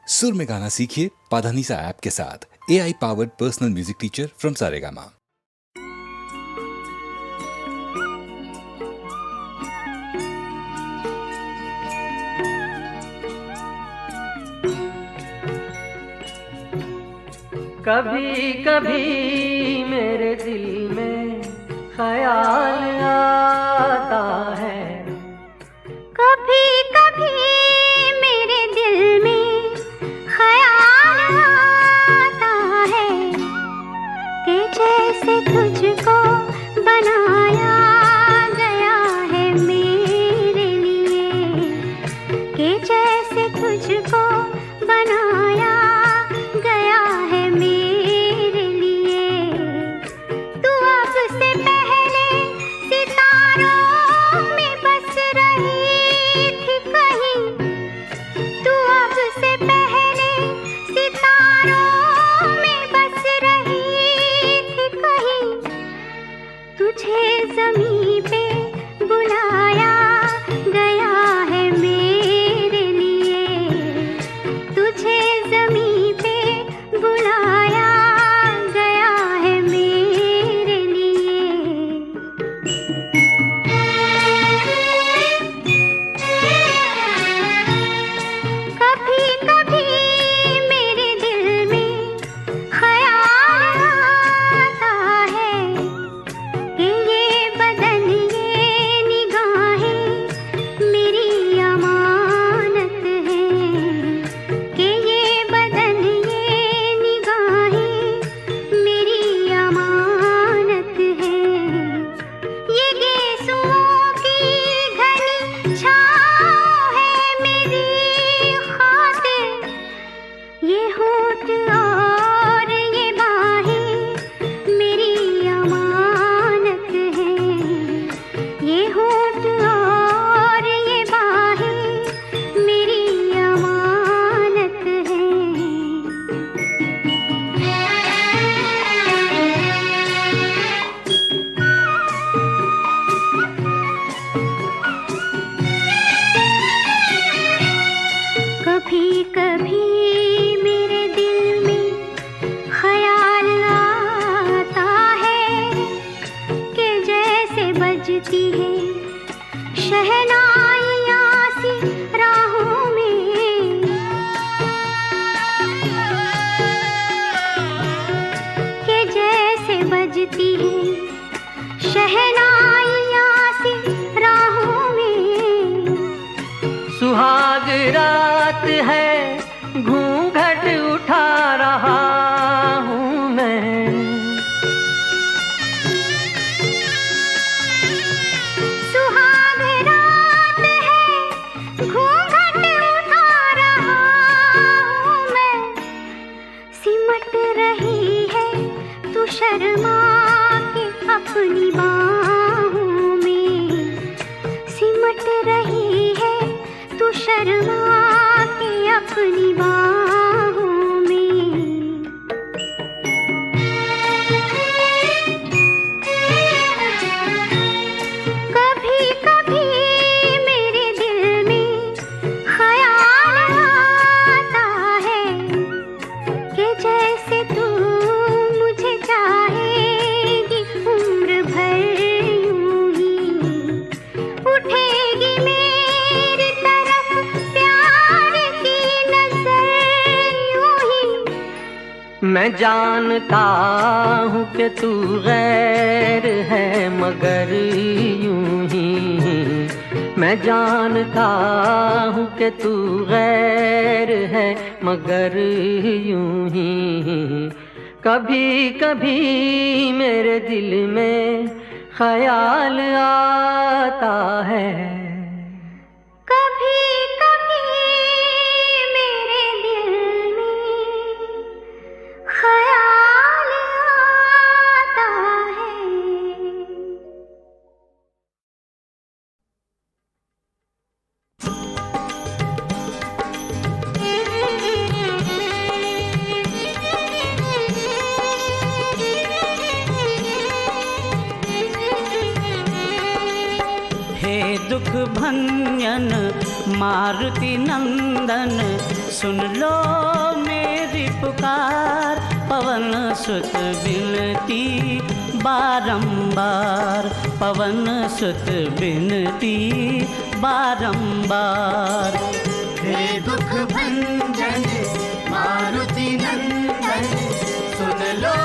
सुर में गाना सीखिए पाधानीसा ऐप के साथ। AI powered personal music teacher from Saregama. कभी कभी मेरे दिल में ख्याल आता है, कभी कभी मेरे दिल में ख्याल आता है कि जैसे तुझको बनाया गया है मेरे लिए, कि जैसे तुझको बनाया गया है मेरे लिए। तू अब से पहले सितारों में बस रही थी कहीं, तू अब से पहले सितारों में बस रही थी कहीं। तुझे ज़मीं पे बुलाया गया है मेरे लिए, तुझे ज़मीं पे बुलाया गया है मेरे लिए। कभी कभी मेरे दिल में ख्याल आता है कि ये बदन ये निगाहें मेरी अमानत है, कि ये बदन ये निगाहें मेरी अमानत है। ये गेसुओं की घनी छाँव है मेरी खातिर, ये होठ और ये बाहें मेरी अमानत है, ये होठ और ये बाहें मेरी अमानत है। कभी कभी मेरे दिल में ख्याल आता है कि जैसे बजती है शहनाइयाँ सी राहों में, कि जैसे बजती है शहनाइयाँ सी राहों में। सुहाग रात है, घूंघट उठा रहा हूँ मैं। सुहाग रात है, घूंघट उठा रहा हूँ मैं। सिमट रही है तू शर्मा के अपनी बाहों में, सिमट रही है तू शर्मा के अपनी बाहों में। कभी कभी मेरे दिल में ख्याल आता है कि जैसे तू मुझे चाहेगी उम्र भर यूं ही, उठेगी मेरी तरफ प्यार की नजर यूं ही। मैं जानता हूँ कि तू गैर है मगर यूं ही, मैं जानता हूँ कि तू गैर है मगर यूं ही। कभी कभी मेरे दिल में ख्याल आता है, कभी कभी मेरे दिल में ख्याल आता है। हे दुख भंजन मारुति नंदन सुन लो मेरी पुकार, पवन सुत विनती बारंबार, पवन सुत विनती बारंबार। हे दुख भंजन मारुति नंदन सुन लो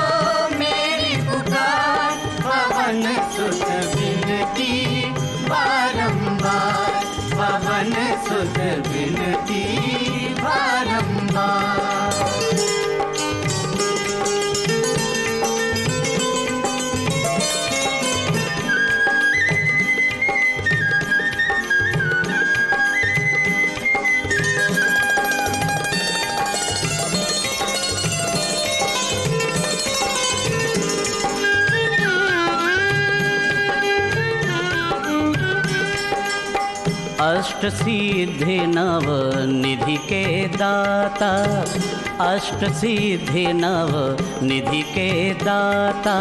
मेरी पुकार, पवन सुत विनती बारंबार, पवन सुत विनती बारंबार। अष्ट सिद्धि नव निधि के दाता, अष्ट सिद्धि नव निधि के दाता,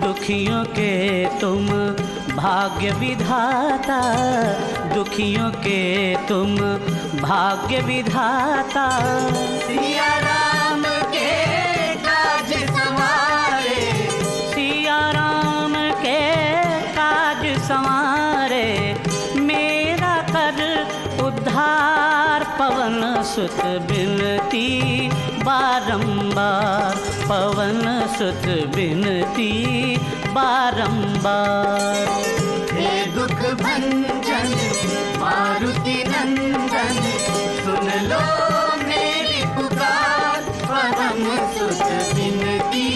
दुखियों के तुम भाग्य विधाता, दुखियों के तुम भाग्य विधाता। सिया राम के काज संवारे, सिया राम के काज संवारे, मेरा कर उद्धार, पवन सुत विनती बारंबार, पवन सुत विनती बारंबार। हे दुख भंजन मारुति नंदन सुन लो मेरी पुकार, पवन सुत विनती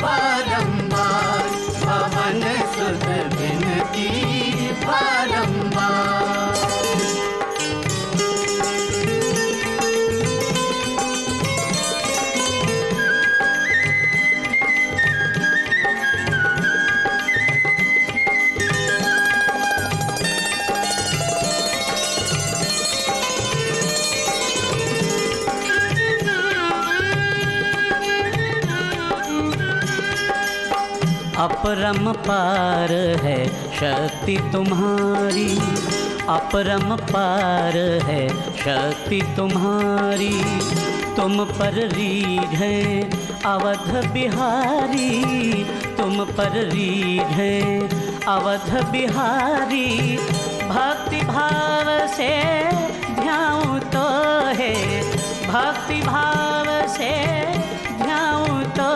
बारंबार, पवन सुत विनती बारंबार। अपरम पार है शक्ति तुम्हारी, अपरम पार है शक्ति तुम्हारी, तुम पर रीढ़ है अवध बिहारी, तुम पर रीढ़ है अवध बिहारी। भक्ति भाव से ध्याऊं तो है, भक्ति भाव से ध्याऊं तो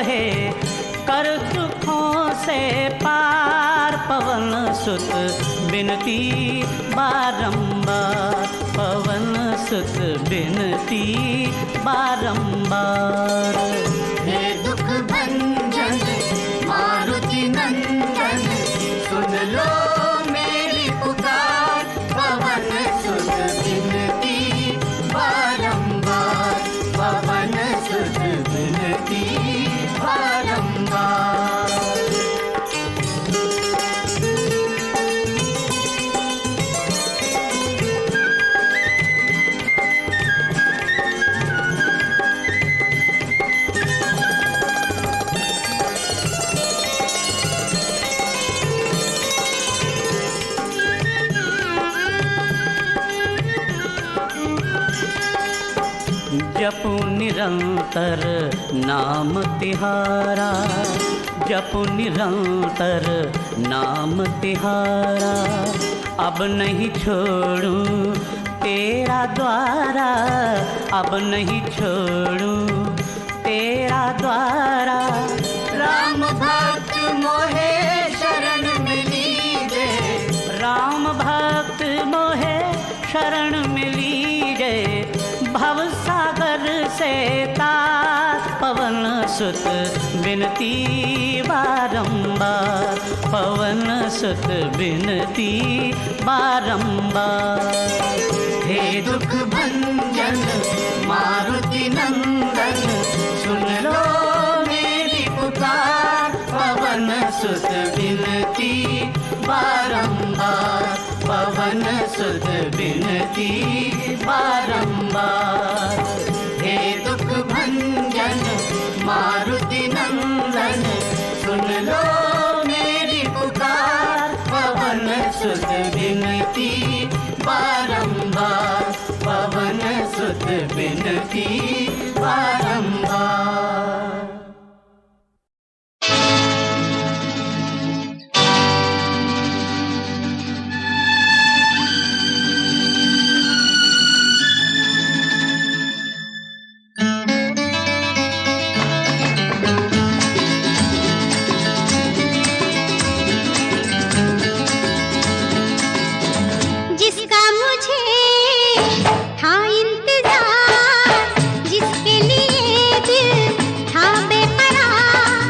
है, कर दुखों से पार, पवन सुत विनती बारंबार, पवन सुत विनती बारंबार। हे दुख भंजन मारुति नंदन सुन लो मेरी पुकार, पवन सुत विनती बारंबार, पवन सुत विनती बारंबार। जपू निरंतर नाम तिहारा, जपू निरंतर नाम तिहारा, अब नहीं छोड़ूं तेरा द्वारा, अब नहीं छोड़ूं तेरा द्वारा। राम भक्त मोहे शरण मिली जे, राम भक्त मोहे शरण मिली जय, भव सागर से तार, पवन सुत विनती बारंबार, पवन सुत विनती बारंबार। हे दुख भंजन मारुति नंदन सुन लो मेरी पुकार, पवन सुत विनती बारंबार, पवन सुत विनती बारंबार। हे दुख भंजन मारुति नंदन सुन लो मेरी पुकार, पवन सुत विनती बारंबार, बिनती बारंबार। जिसका मुझे था इंतजार, जिसके लिए दिल था बेकरार,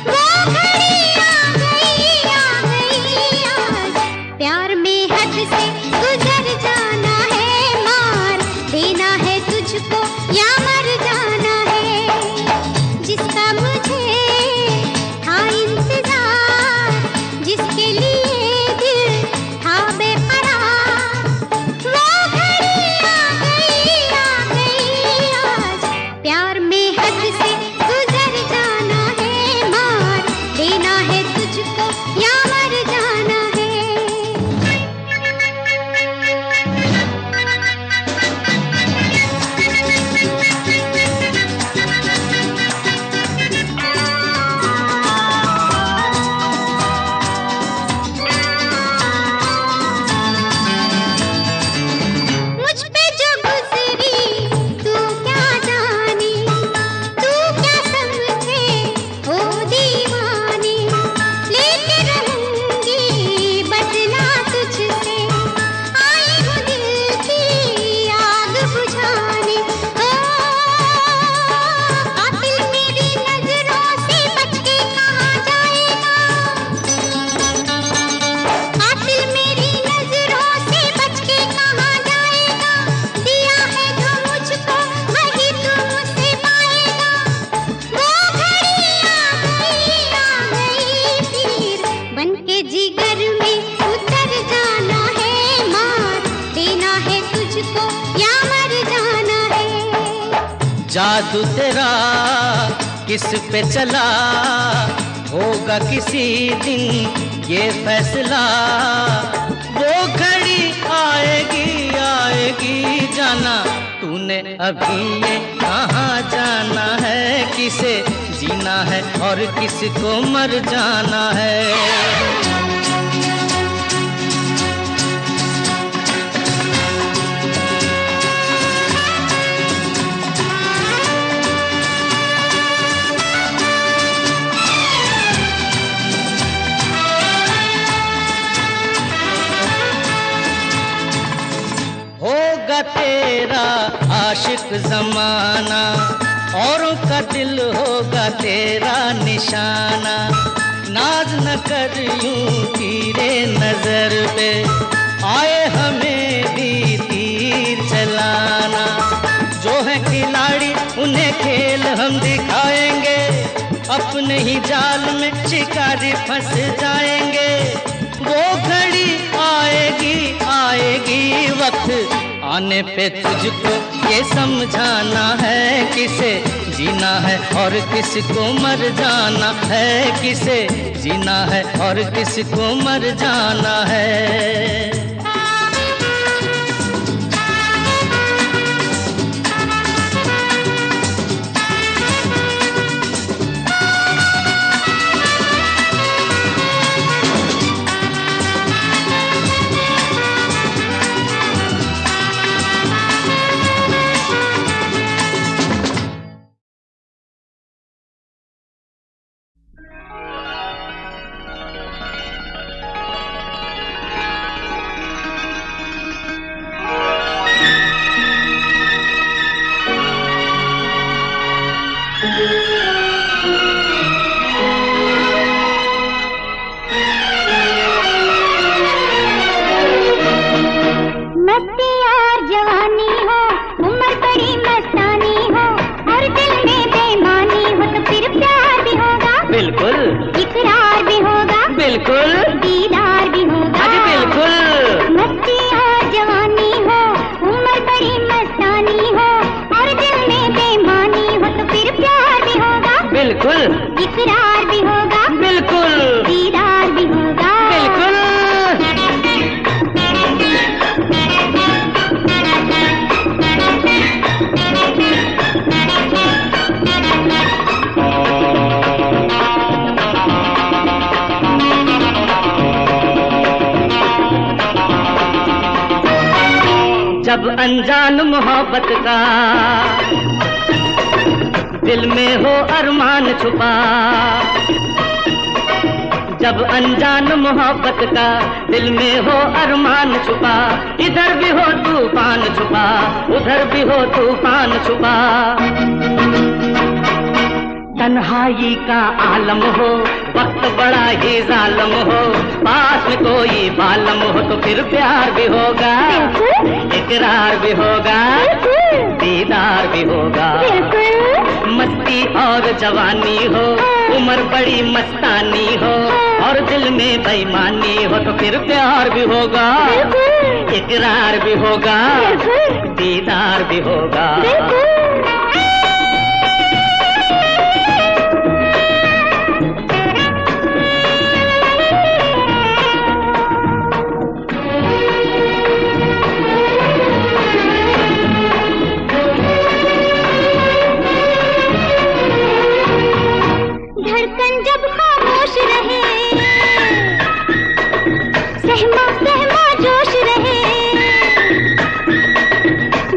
वो घड़ी आ गई आज। प्यार में हद से गुजर जाना है, मार देना है तुझको या मर जाना है। जिसका मुझे था इंतजार, जिसके लिए दिल था बेकरार, वो घड़ी आ गई आज। प्यार में हद से गुजर जाना है, मार देना है तुझको या मर जाना है। मुझ पे जो गुजरी तू क्या जाने, तू क्या समझे हो दीवाने। लेके रहूंगी बदला तुझसे, आई हूँ दिल की आग बुझाने। ओ कातिल मेरी नजरों से बच के कहाँ जाएगा, कातिल मेरी नजरों से बच के कहाँ जाएगा। दिया है जो मुझको वही तू मुझसे पाएगा। वो घड़ी आ गई फिर बन के जिगर में उतर जाना है, मार देना है तुझको या मर जाना है। जादू तेरा किस पे चला, होगा किसी दिन ये फैसला। वो घड़ी आएगी जाना, तूने अभी ये कहाँ जाना है। किसे जीना है और किसको मर जाना है। होगा तेरा आशिक जमाना, औरों का दिल होगा तेरा निशाना। नाज न कर यूं तीरे नजर पे, आए हमें भी तीर चलाना। जो है खिलाड़ी उन्हें खेल हम दिखाएंगे, अपने ही जाल में शिकारी फंस जाएंगे। वो घड़ी आएगी वक्त आने पे तुझको ये समझाना है। किसे जीना है और किसको मर जाना है। किसे जीना है और किसको मर जाना है। इकरार भी होगा, बिल्कुल दीदार भी होगा, बिल्कुल। जब अनजान मोहब्बत का दिल में हो अरमान छुपा, जब अनजान मोहब्बत का दिल में हो अरमान छुपा, इधर भी हो तूफान छुपा, उधर भी हो तूफान छुपा। तन्हाई का आलम हो, वक्त बड़ा ही जालम हो, पास में कोई बालम हो तो फिर प्यार भी होगा, इकरार भी होगा, दीदार भी होगा। मस्ती और जवानी हो, उम्र बड़ी मस्तानी हो, और दिल में बेईमानी हो तो फिर प्यार भी होगा, इकरार भी होगा, दीदार भी होगा। धड़कन जब खामोश रहे, सहमा सहमा जोश रहे,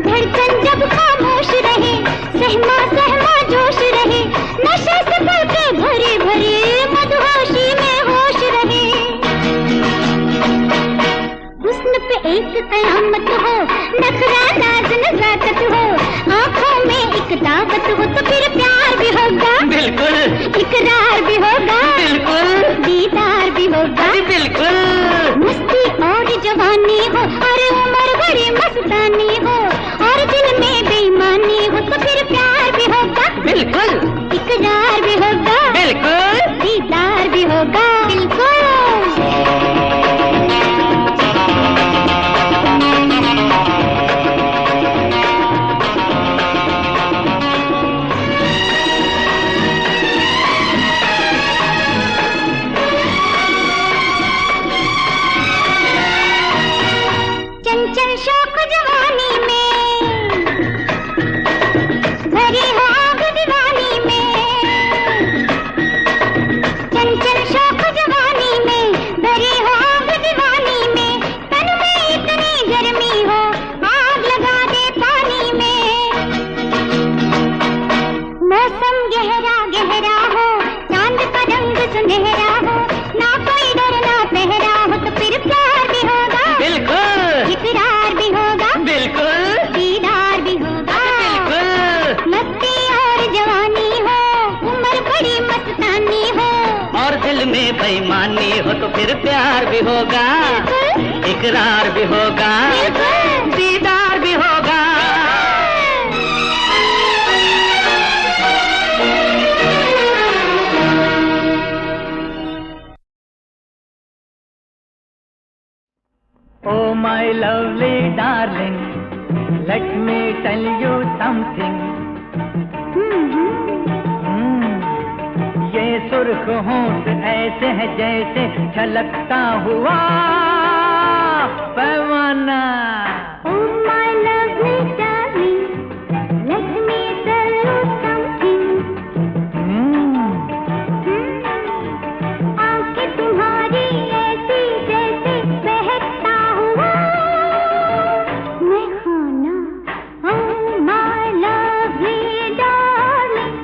धड़कन जब खामोश रहे, सहमा सहमा जोश रहे, नशे से पलके भरी भरी मदहोशी में होश रहे। हुस्न पे एक कयामत हो, नखरा नाज नजाकत हो, आंखों में एक दावत हो तो फिर प्यार भी होगा, बिल्कुल, इकरार भी होगा, बिल्कुल, दीदार भी होगा, बिल्कुल। मस्ती और जवानी हो, और उम्र बड़ी मस्तानी हो, और दिल में बेईमानी हो तो फिर प्यार भी होगा, बिल्कुल, इकरार भी होगा, बिल्कुल, दीदार भी होगा, बिल्कुल। चंचल शौक जवानी में, भरी हो आग दीवानी में, चंचल शौक जवानी में, भरी हो आग दीवानी में, तन में इतनी गर्मी हो, आग लगा दे पानी में। मौसम गहरा गहरा हो, चांद का रंग सुनहरा हो, ना कोई डर ना पहरा हो तो फिर प्यार भी होगा, बिल्कुल, इकरार भी होगा, बिल्कुल, दीदार भी होगा, बिल्कुल। मस्ती और जवानी हो, उम्र बड़ी मस्तानी हो, और दिल में बेईमानी हो तो फिर प्यार भी होगा, इकरार भी होगा, दीदार भी होगा। Oh my lovely darling, let me tell you something. ये सुर्ख होंठ ऐसे है जैसे झलकता हुआ पैमाना। Oh my lovely darling, let me tell you something. आंखें तुम्हारी ऐसी जैसे बहता हुआ मैं खाना। Oh my lovely darling.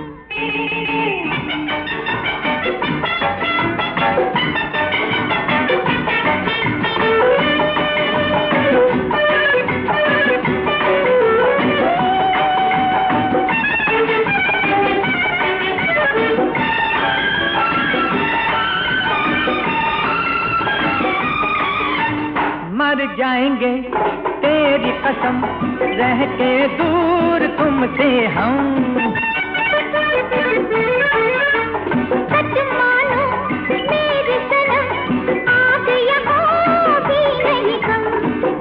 मर जाएंगे तेरी कसम रह के दूर तुमसे हम। सच मानो मेरे सनम आग यहाँ भी नहीं कम।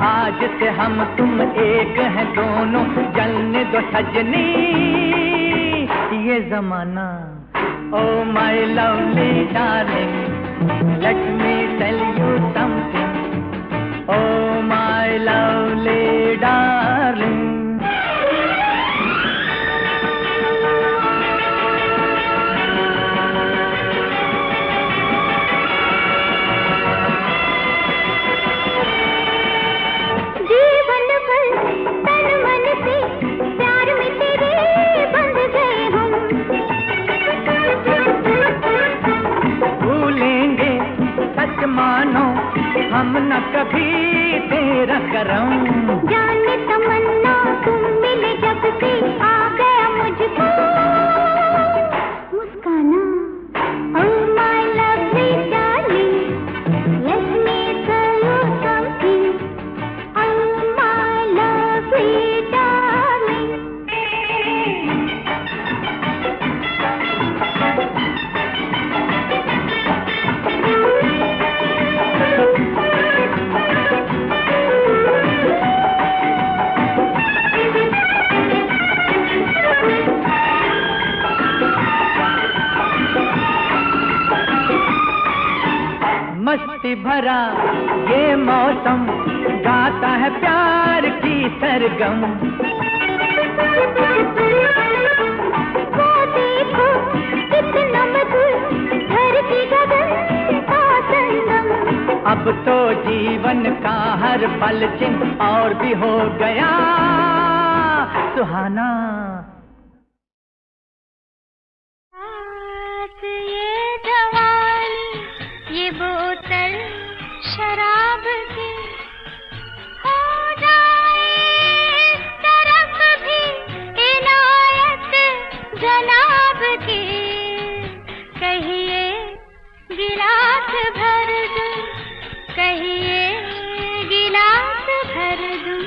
आज से हम तुम एक हैं दोनों जलने दो सजनी ये जमाना। Oh my lovely darling, let me tell you something. Oh my lovely darling. जीवन भर मस्ती भरा ये मौसम गाता है प्यार की सरगम। वो देखो कितना मधुर धरती गगन का संगम। अब तो जीवन का हर पल चिन्ह और भी हो गया सुहाना। ये जवानी ये बोतल शराब की हो जाए इस तरफ भी इनायत जनाब की। कहिए गिलास भर दूं, कहिए गिलास भर दूं।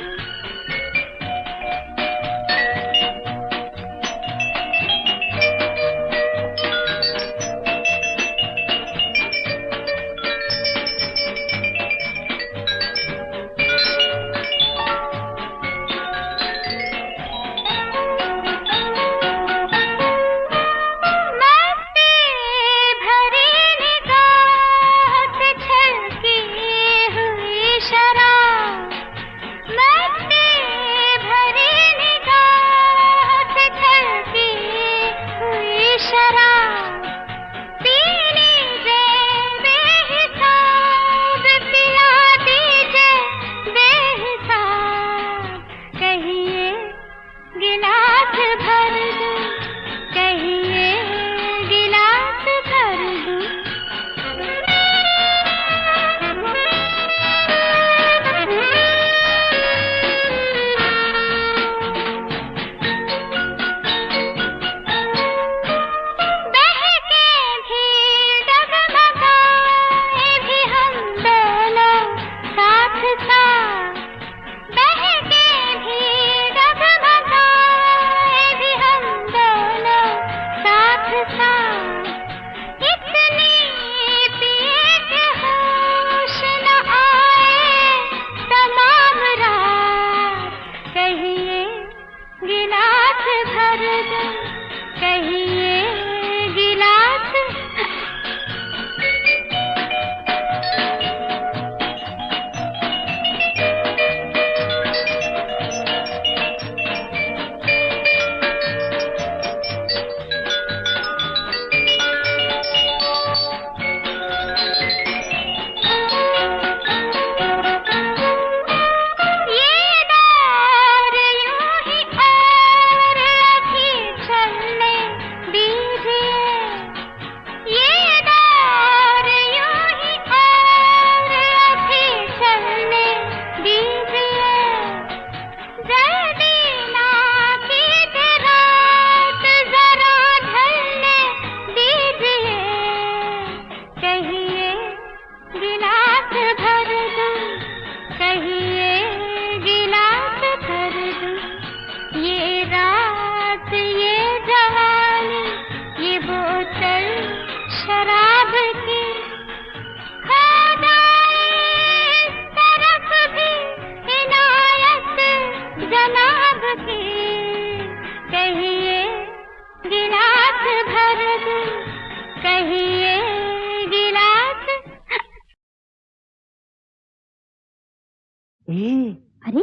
अरे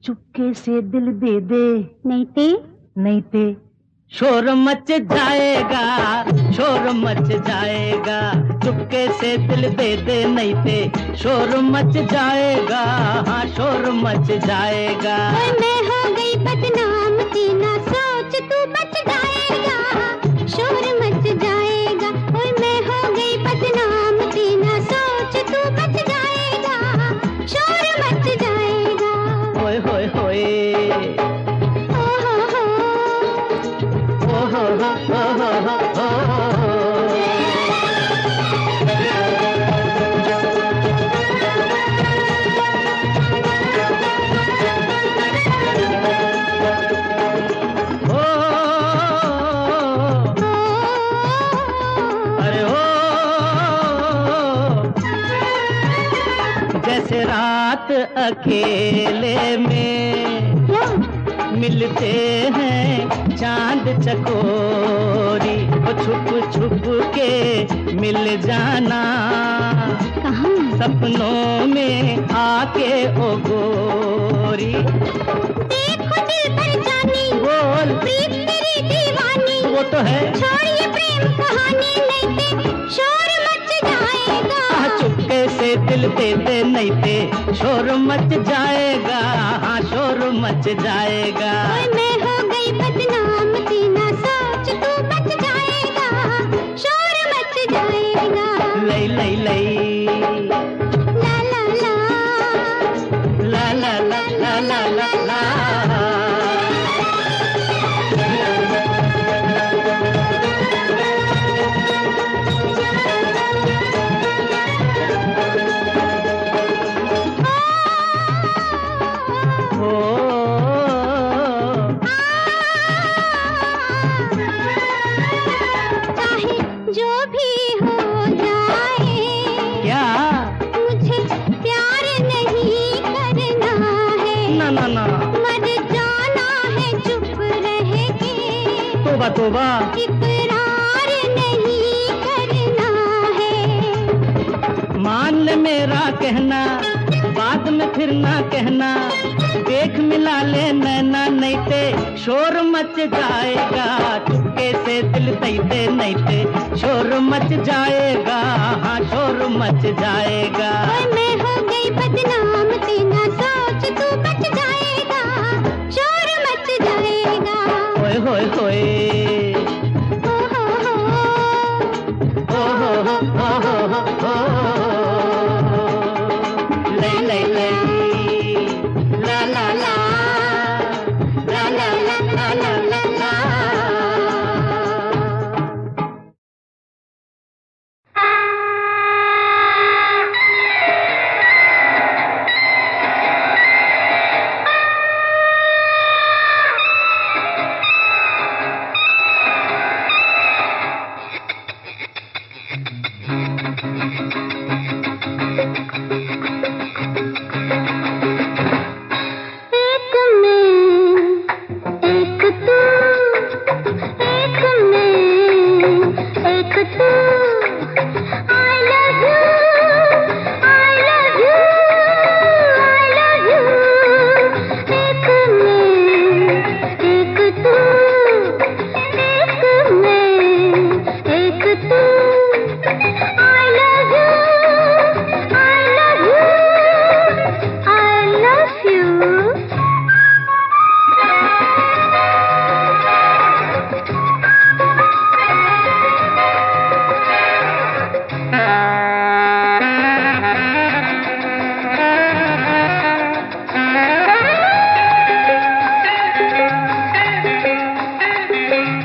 चुपके से दिल दे दे, नहीं ते शोर मच जाएगा, शोर मच जाएगा। चुपके से दिल दे दे नहीं ते शोर मच जाएगा, हाँ शोर मच जाएगा। मैं हो गई बदनाम तेना सोच तू बच जाएगा, शोर मच जाएगा। ओए मैं हो गई बदनाम तेना सोच तू बच जाएगा, शोर मच जाएगा। होए होए होए ओ हो हो ओ हो हो। जैसे रात अकेले में मिलते हैं चांद चकोरी, छुप छुप के मिल जाना, कहाँ? सपनों में आके ओ गोरी। देखो दिल पर जानी, बोल प्रीत तेरी दीवानी, वो तो है। छोड़िए प्रेम कहानी, नहीं ते शोर मच जाएगा। चुपके से दिल दे दे, नहीं ते शोर मच जाएगा, हाँ शोर मच जाएगा। ओए मैं हो गई बदनाम, सीना सोच तू बच जाएगा, शोर मच जाएगा। लई लई लई ला ला ला ला ला ला ला ला ला। चाहे जो भी हो जाए, क्या? मुझे प्यार नहीं करना है, ना ना ना, मर जाना है चुप रह के, तोबा तोबा। इकरार नहीं करना है। मान ले मेरा कहना, बाद में फिर ना कहना, देख मिला ले नैना, नहीं ते शोर मच जाएगा। चुपके से दिल दे दे, नहीं ते शोर मच जाएगा, हाँ शोर मच जाएगा। ओए मैं हो गई बदनाम, सीना सोच तू बच जाएगा, शोर मच जाएगा। होए होए होए ओ हो हो, ओ हो हो हो। लई लई लई ला ला ला ला ला ला ला ला ला। एक मैं, एक तू, एक मैं, एक तू। I love you, I love you, I love you। एक मैं, एक तू, एक मैं, एक तू। I love you, I love you, I love you।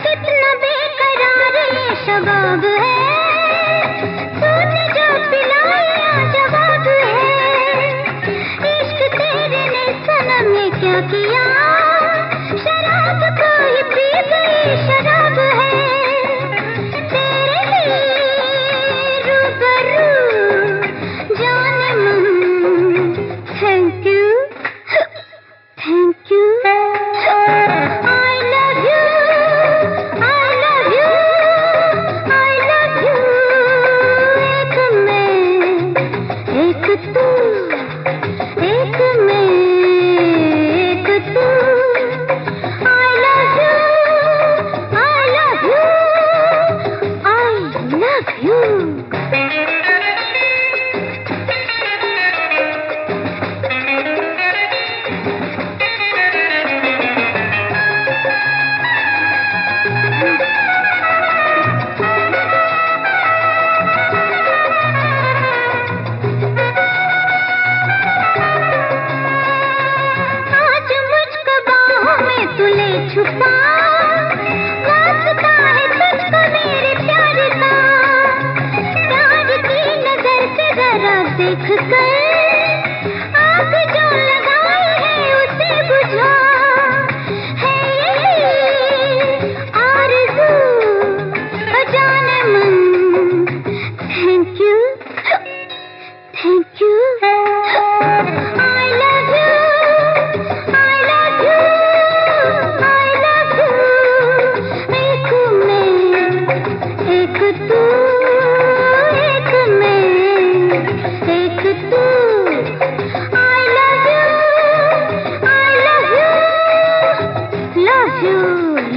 कितना बेकरार ये शबाब है, तूने जो पिलाया जवाब है। इश्क तेरे ने सनम ये क्या किया, शराब को ही पी गई शराब है। तेरे लिए रूबरू जाने मन, thank you, thank you. I love you, I love you, I love you। एक मैं, एक तू, एक मैं, एक तू। I love you, I love you, I love you। आज मुझको बाहों में तू ले छुपा, वास्ता है तुझको मेरे प्यार का। प्यार की नजर से जरा देख कर, आग जो लगाई है उसे बुझा। है यही आरज़ू ओ जाने मन, thank you, thank you. I love you, I love you, I love you। एक मैं,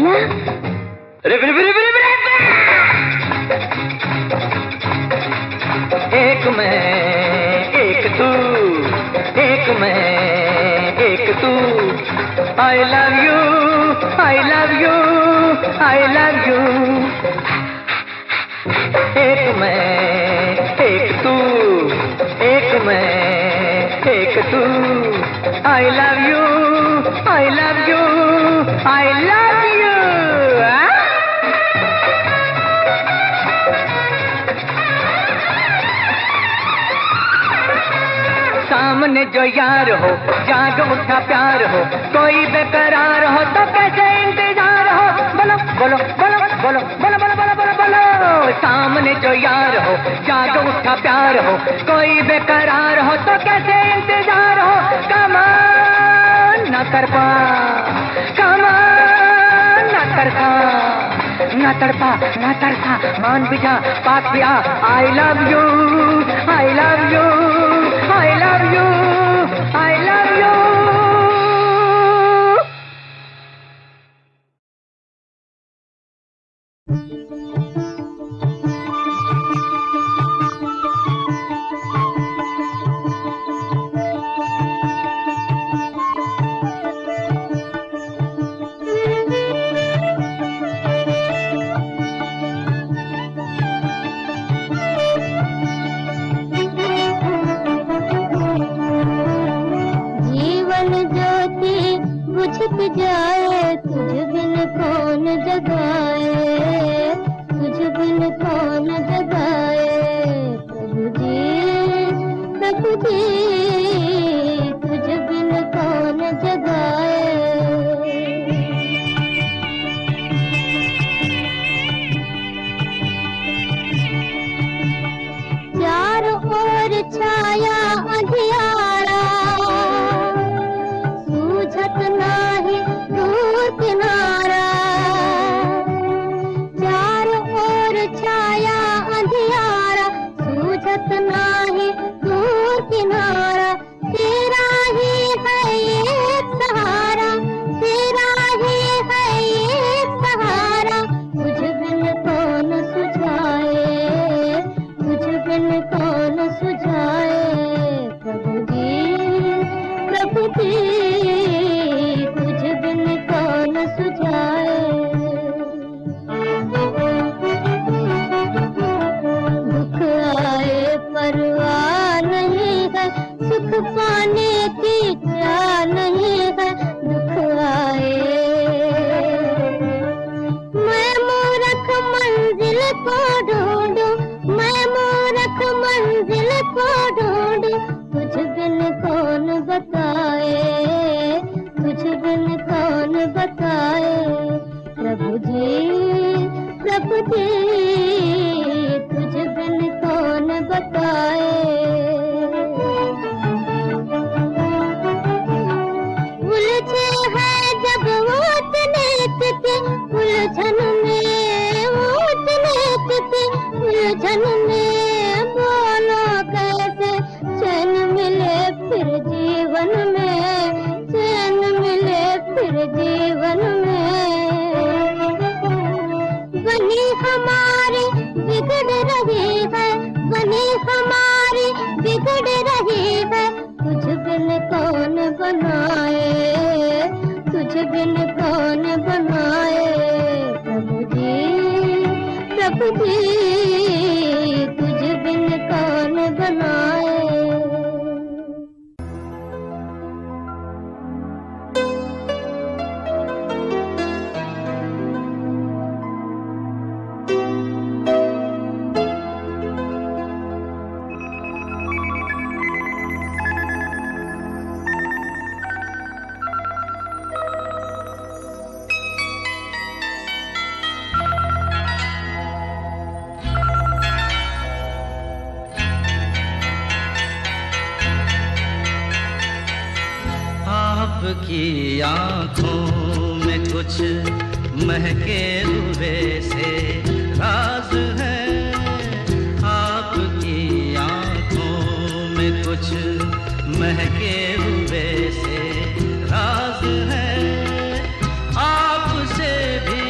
भला एक मैं एक तू, एक मैं एक तू। I love you, I love you, I love you। एक मैं एक तू, एक मैं एक तू। I love you, I love you, I love you। सामने जो यार हो, जाग उठा प्यार हो, कोई बेकरार हो तो कैसे इंतजार हो। बोलो बोलो बोलो बोलो बोलो बोलो बोलो बोलो बोलो। सामने जो यार हो, जाग उठा प्यार हो, कोई बेकरार हो तो कैसे इंतजार हो। कमान न कर पा, कमान न कर पा, न तड़पा न तरसा, मान भी जा पास भी आ। I love you, I love you, I love you, I love you। जाए तुझ बिन कौन जगाए, तुझ बिन कौन जगाए। प्रभु जी तुझ बिन कौन जगाए। चारों ओर छाया अंधियारा, सूझत नाही दूर किनारा। चारों ओर छाया अंधियारा, सूझत नाही दूर किनारा। तेरा ही है एक सहारा, तेरा ही है एक सहारा। तुझ बिन कौन सुझाए, तुझ बिन कौन सुझाए। प्रभु जी तुझ बिन कौन सुझाए। दुख आए परवाह नहीं है, सुख पाने की चाह नहीं है। दुख आए मैं मूर्ख मंजिल को ढूंढूं, मैं मूर्ख मंजिल को ढूंढूं। तुझ बिन कौन बताए, तुझ बिन कौन बताए। प्रभु जी तुझ बिन कौन बताए। उलझे हैं जब ऊंच नीच की उलझन में, ऊंच नीच की उलझन में। बोलो कैसे चैन मिले फिर जीवन में, चैन मिले फिर जीवन में। बनी हमारी बिगड़ रही है, बनी हमारी बिगड़ रही है। तुझ बिन कौन बनाए, तुझ बिन कौन बनाए। प्रभु जी तुझ बिन कौन बनाए। आपकी आंखों में कुछ महके हुए से राज है। आपकी आंखों में कुछ महके हुए से राज है। आपसे भी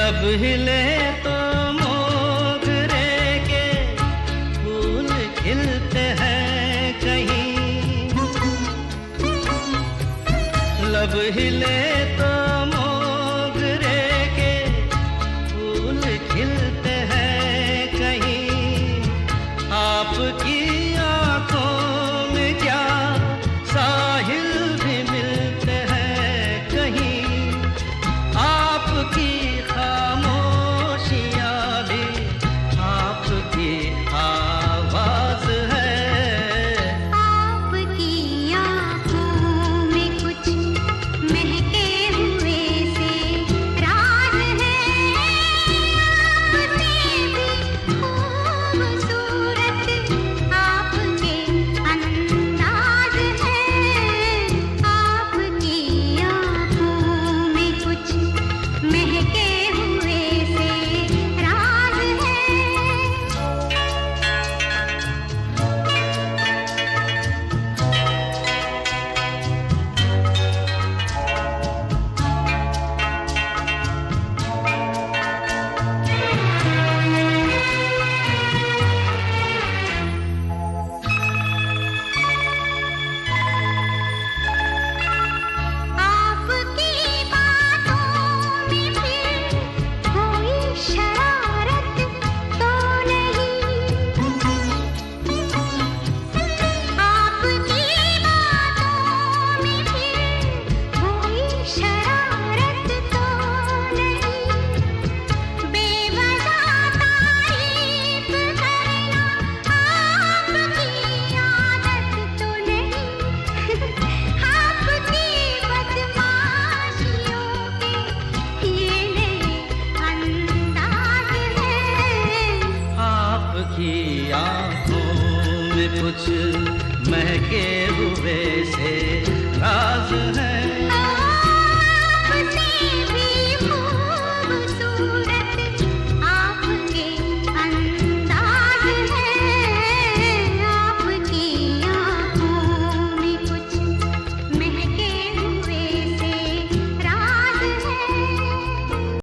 लब हिले तो मोगरे के फूल खिलते हैं कहीं, लब हिले तो मोगरे के फूल खिलते हैं कहीं। आपकी आंखों में क्या साहिल भी मिलते हैं कहीं, आपकी खामोशियाँ भी आपकी आवाज है। आपकी आँखों में कुछ महके हुए से राज है, आपसे भी खूबसूरत आपके अंदाज है। आपकी आँखों में कुछ महके हुए से राज है। आपकी बातों में फिर कोई शरारत तो नहीं, आपकी बातों में फिर कोई शरारत तो नहीं। बेवजह तारीफ करना आपकी आदत तो नहीं, आपकी बदमाशियों के ये नए अंदाज है। आपकी आंखों में कुछ महके हुए से राज है।